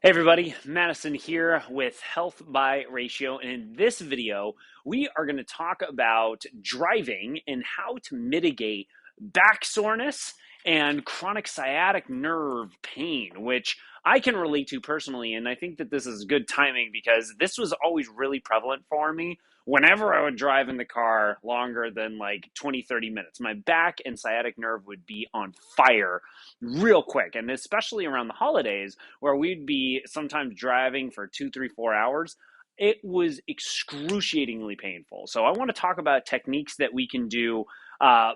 Hey everybody, Madison here with Health by Ratio, and in this video, we are going to talk about driving and how to mitigate back soreness and chronic sciatic nerve pain, which I can relate to personally, and I think that this is good timing because this was always really prevalent for me whenever I would drive in the car longer than like 20, 30 minutes. My back and sciatic nerve would be on fire real quick, and especially around the holidays where we'd be sometimes driving for 2, 3, 4 hours. It was excruciatingly painful. So I want to talk about techniques that we can do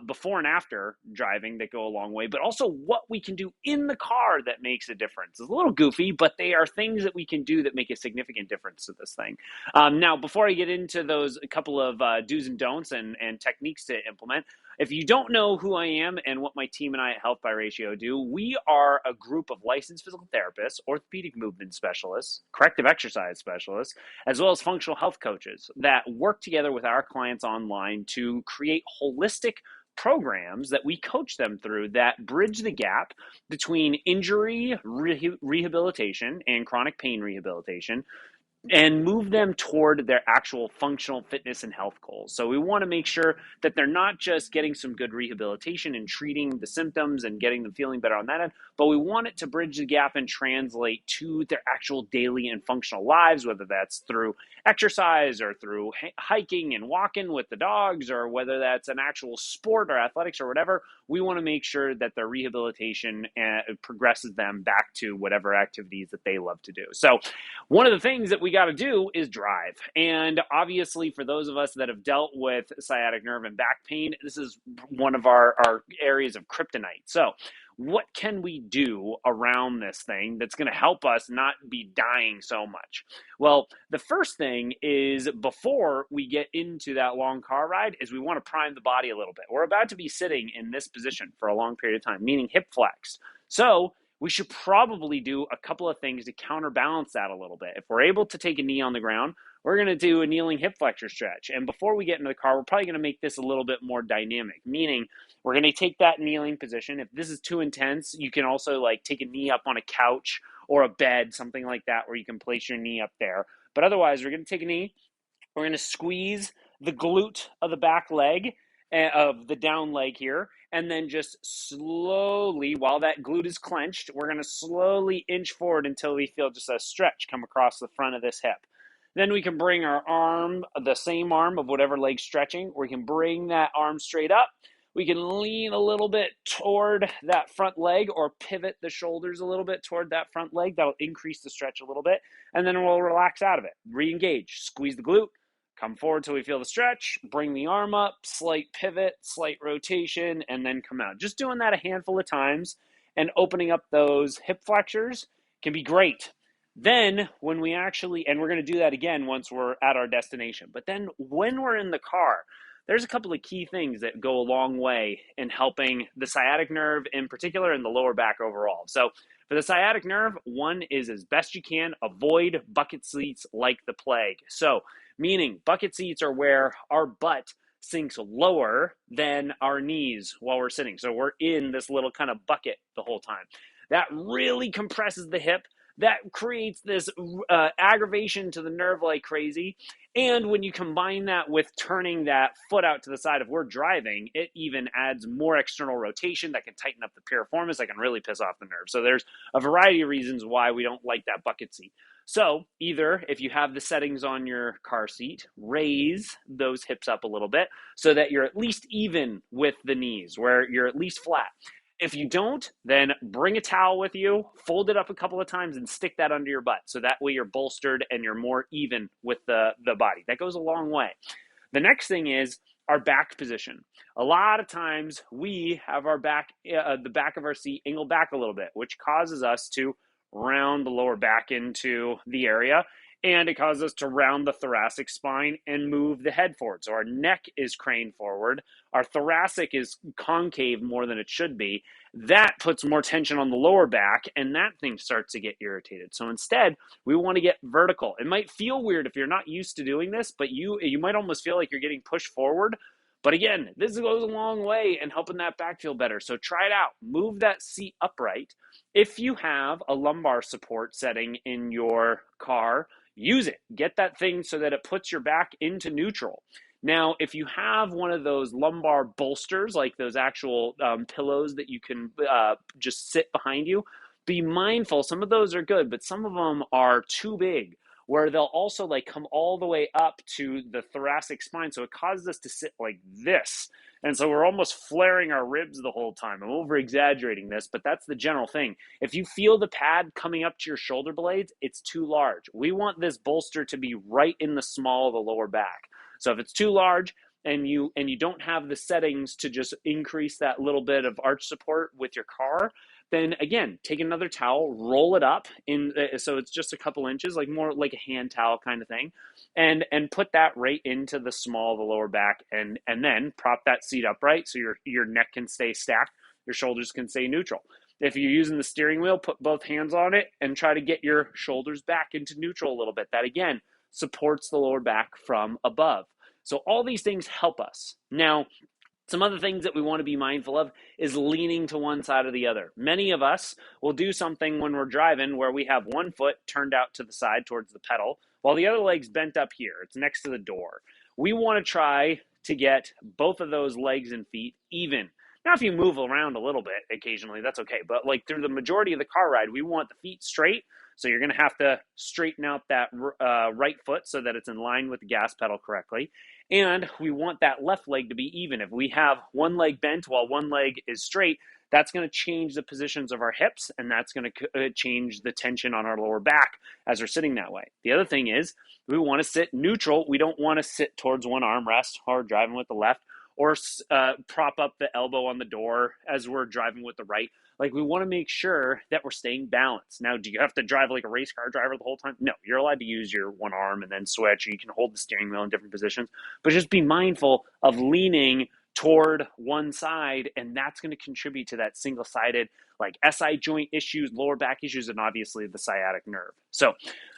before and after driving that go a long way, but also what we can do in the car that makes a difference. It's a little goofy, but they are things that we can do that make a significant difference to this thing. Now, before I get into those a couple of do's and don'ts and techniques to implement, if you don't know who I am and what my team and I at Health by Ratio do, we are a group of licensed physical therapists, orthopedic movement specialists, corrective exercise specialists, as well as functional health coaches that work together with our clients online to create holistic programs that we coach them through that bridge the gap between injury rehabilitation and chronic pain rehabilitation and move them toward their actual functional fitness and health goals. So we want to make sure that they're not just getting some good rehabilitation and treating the symptoms and getting them feeling better on that end, but we want it to bridge the gap and translate to their actual daily and functional lives, whether that's through exercise or through hiking and walking with the dogs, or whether that's an actual sport or athletics or whatever. We want to make sure that their rehabilitation progresses them back to whatever activities that they love to do. So one of the things that we got to do is drive. And obviously, for those of us that have dealt with sciatic nerve and back pain, this is one of our areas of kryptonite. So what can we do around this thing that's going to help us not be dying so much? Well, the first thing is, before we get into that long car ride, is we want to prime the body a little bit. We're about to be sitting in this position for a long period of time, meaning hip flexed. So we should probably do a couple of things to counterbalance that a little bit. If we're able to take a knee on the ground, we're going to do a kneeling hip flexor stretch. And before we get into the car, we're probably going to make this a little bit more dynamic, meaning we're going to take that kneeling position. If this is too intense, you can also like take a knee up on a couch or a bed, something like that, where you can place your knee up there. But otherwise, we're going to take a knee. We're going to squeeze the glute of the back leg, of the down leg here, and then just slowly, while that glute is clenched, we're going to slowly inch forward until we feel just a stretch come across the front of this hip. Then we can bring our arm, the same arm of whatever leg's stretching, we can bring that arm straight up. We can lean a little bit toward that front leg or pivot the shoulders a little bit toward that front leg. That'll increase the stretch a little bit, and then we'll relax out of it. Re-engage, squeeze the glute, come forward till we feel the stretch, bring the arm up, slight pivot, slight rotation, and then come out. Just doing that a handful of times and opening up those hip flexors can be great. Then when we actually, and we're going to do that again once we're at our destination, but then when we're in the car, there's a couple of key things that go a long way in helping the sciatic nerve in particular and the lower back overall. So for the sciatic nerve, one is, as best you can, avoid bucket seats like the plague. So meaning bucket seats are where our butt sinks lower than our knees while we're sitting. So we're in this little kind of bucket the whole time. That really compresses the hip. That creates this aggravation to the nerve like crazy. And when you combine that with turning that foot out to the side if we're driving, it even adds more external rotation that can tighten up the piriformis, that can really piss off the nerve. So there's a variety of reasons why we don't like that bucket seat. So either, if you have the settings on your car seat, raise those hips up a little bit so that you're at least even with the knees, where you're at least flat. If you don't, then bring a towel with you, fold it up a couple of times, and stick that under your butt. So that way you're bolstered and you're more even with the body. That goes a long way. The next thing is our back position. A lot of times we have our back, the back of our seat angled back a little bit, which causes us to round the lower back into the area, and it causes us to round the thoracic spine and move the head forward. So our neck is craned forward, our thoracic is concave more than it should be. That puts more tension on the lower back, and that thing starts to get irritated. So instead, we want to get vertical. It might feel weird if you're not used to doing this, but you might almost feel like you're getting pushed forward. But again, this goes a long way in helping that back feel better. So try it out. Move that seat upright. If you have a lumbar support setting in your car, use it. Get that thing so that it puts your back into neutral. Now, if you have one of those lumbar bolsters, like those actual pillows that you can just sit behind you, be mindful. Some of those are good, but some of them are too big, where they'll also like come all the way up to the thoracic spine. So it causes us to sit like this. And so we're almost flaring our ribs the whole time. I'm over exaggerating this, but that's the general thing. If you feel the pad coming up to your shoulder blades, it's too large. We want this bolster to be right in the small of the lower back. So if it's too large and you don't have the settings to just increase that little bit of arch support with your car, then again, take another towel, roll it up in so it's just a couple inches, like more like a hand towel kind of thing, and put that right into the small of the lower back, and then prop that seat upright so your neck can stay stacked, your shoulders can stay neutral. If you're using the steering wheel, put both hands on it and try to get your shoulders back into neutral a little bit. That again supports the lower back from above. So all these things help us. Now, some other things that we want to be mindful of is leaning to one side or the other. Many of us will do something when we're driving where we have one foot turned out to the side towards the pedal while the other leg's bent up here. It's next to the door. We want to try to get both of those legs and feet even. Now, if you move around a little bit occasionally, that's okay. But like through the majority of the car ride, we want the feet straight. So you're going to have to straighten out that right foot so that it's in line with the gas pedal correctly. And we want that left leg to be even. If we have one leg bent while one leg is straight, that's going to change the positions of our hips, and that's going to change the tension on our lower back as we're sitting that way. The other thing is we want to sit neutral. We don't want to sit towards one armrest or driving with the left, or prop up the elbow on the door as we're driving with the right. Like, we want to make sure that we're staying balanced. Now, do you have to drive like a race car driver the whole time? No, you're allowed to use your one arm and then switch. You can hold the steering wheel in different positions, but just be mindful of leaning toward one side, and that's going to contribute to that single-sided like SI joint issues, lower back issues, and obviously the sciatic nerve. So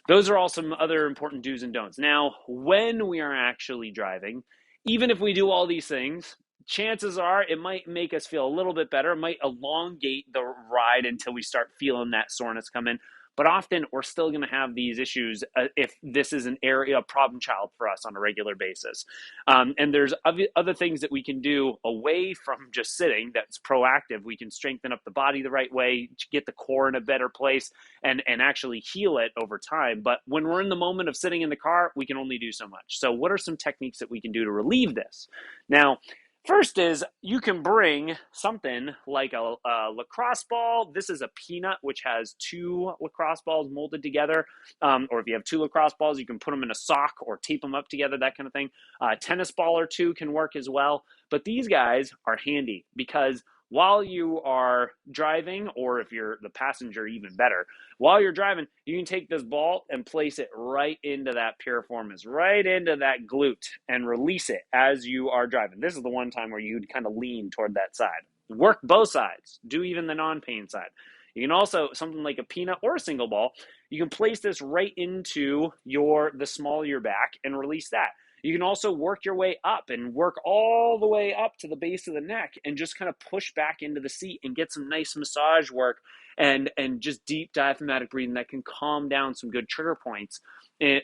those are all some other important do's and don'ts. Now, when we are actually driving, even if we do all these things, chances are it might make us feel a little bit better. It might elongate the ride until we start feeling that soreness come in. But often we're still going to have these issues if this is an area, a problem child for us on a regular basis. And there's other things that we can do away from just sitting that's proactive. We can strengthen up the body the right way, get the core in a better place, and actually heal it over time. But when we're in the moment of sitting in the car, we can only do so much. So what are some techniques that we can do to relieve this? Now, first is you can bring something like a lacrosse ball. This is a peanut, which has two lacrosse balls molded together. Or if you have two lacrosse balls, you can put them in a sock or tape them up together, that kind of thing. A tennis ball or two can work as well. But these guys are handy because while you are driving, or if you're the passenger, even better, while you're driving, you can take this ball and place it right into that piriformis, right into that glute, and release it as you are driving. This is the one time where you'd kind of lean toward that side. Work both sides. Do even the non-pain side. You can also, something like a peanut or a single ball, you can place this right into the small of your back and release that. You can also work your way up and work all the way up to the base of the neck and just kind of push back into the seat and get some nice massage work and just deep diaphragmatic breathing that can calm down some good trigger points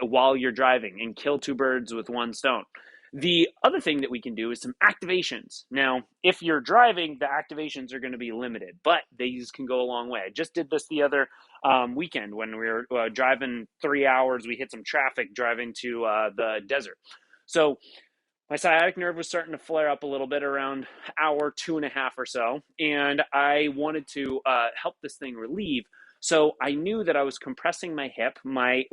while you're driving and kill two birds with one stone. The other thing that we can do is some activations. Now, if you're driving, the activations are going to be limited, but these can go a long way. I just did this the other weekend when we were driving 3 hours. We hit some traffic driving to the desert. So my sciatic nerve was starting to flare up a little bit around hour 2.5 or so, and I wanted to help this thing relieve. So I knew that I was compressing my hip, my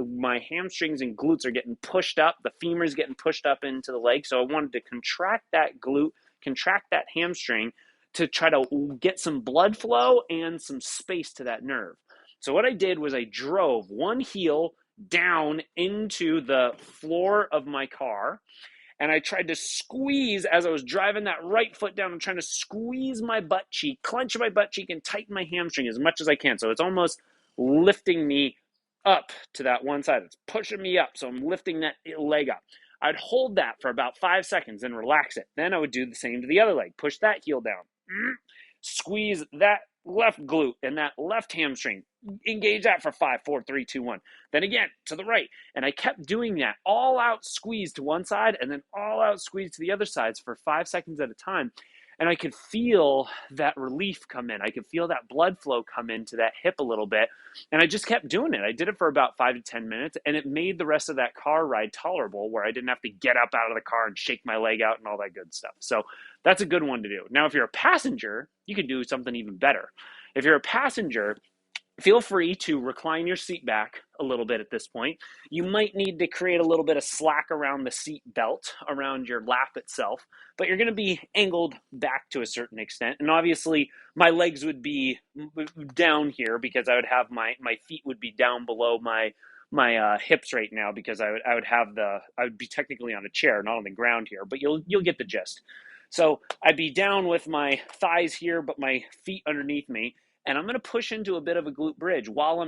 hamstrings and glutes are getting pushed up, the femur is getting pushed up into the leg. So I wanted to contract that glute, contract that hamstring to try to get some blood flow and some space to that nerve. So what I did was I drove one heel down into the floor of my car, and I tried to squeeze as I was driving that right foot down. I'm trying to squeeze my butt cheek, clench my butt cheek, and tighten my hamstring as much as I can. So it's almost lifting me up to that one side. It's pushing me up, so I'm lifting that leg up. I'd hold that for about 5 seconds and relax it. Then I would do the same to the other leg. Push that heel down. Squeeze that left glute and that left hamstring. Engage that for 5, 4, 3, 2, 1. Then again, to the right. And I kept doing that. All out squeeze to one side and then all out squeeze to the other sides for 5 seconds at a time. And I could feel that relief come in. I could feel that blood flow come into that hip a little bit. And I just kept doing it. I did it for about 5 to 10 minutes, and it made the rest of that car ride tolerable where I didn't have to get up out of the car and shake my leg out and all that good stuff. So that's a good one to do. Now, if you're a passenger, you can do something even better. If you're a passenger, feel free to recline your seat back a little bit at this point. You might need to create a little bit of slack around the seat belt, around your lap itself, but you're going to be angled back to a certain extent. And obviously, my legs would be down here because I would have my feet would be down below my hips right now because I would be technically on a chair, not on the ground here, but you'll get the gist. So I'd be down with my thighs here, but my feet underneath me. And I'm going to push into a bit of a glute bridge while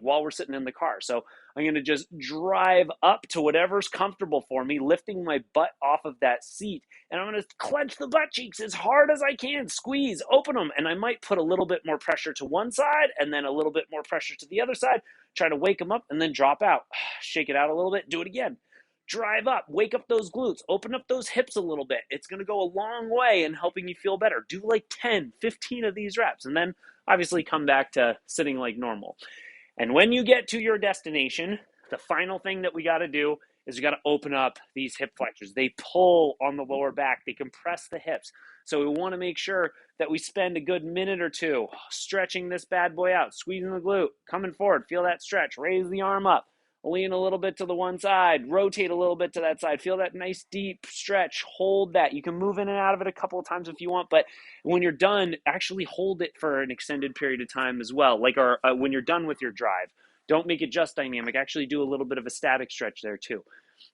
while we're sitting in the car. So I'm going to just drive up to whatever's comfortable for me, lifting my butt off of that seat. And I'm going to clench the butt cheeks as hard as I can, squeeze, open them. And I might put a little bit more pressure to one side and then a little bit more pressure to the other side, try to wake them up and then drop out. Shake it out a little bit, do it again. Drive up, wake up those glutes, open up those hips a little bit. It's going to go a long way in helping you feel better. Do like 10, 15 of these reps, and then obviously come back to sitting like normal. And when you get to your destination, the final thing that we got to do is we got to open up these hip flexors. They pull on the lower back. They compress the hips. So we want to make sure that we spend a good minute or two stretching this bad boy out, squeezing the glute, coming forward, feel that stretch, raise the arm up. Lean a little bit to the one side, rotate a little bit to that side, feel that nice deep stretch, hold that. You can move in and out of it a couple of times if you want, but when you're done, actually hold it for an extended period of time as well, like when you're done with your drive. Don't make it just dynamic, actually do a little bit of a static stretch there too.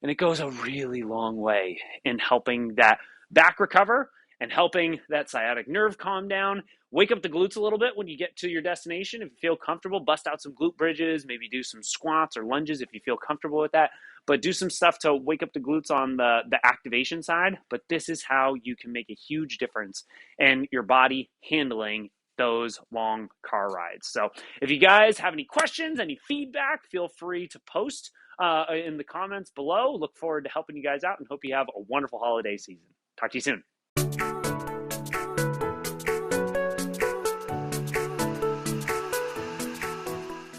And it goes a really long way in helping that back recover and helping that sciatic nerve calm down. Wake up the glutes a little bit when you get to your destination. If you feel comfortable, bust out some glute bridges, maybe do some squats or lunges if you feel comfortable with that. But do some stuff to wake up the glutes on the activation side. But this is how you can make a huge difference in your body handling those long car rides. So if you guys have any questions, any feedback, feel free to post in the comments below. Look forward to helping you guys out and hope you have a wonderful holiday season. Talk to you soon.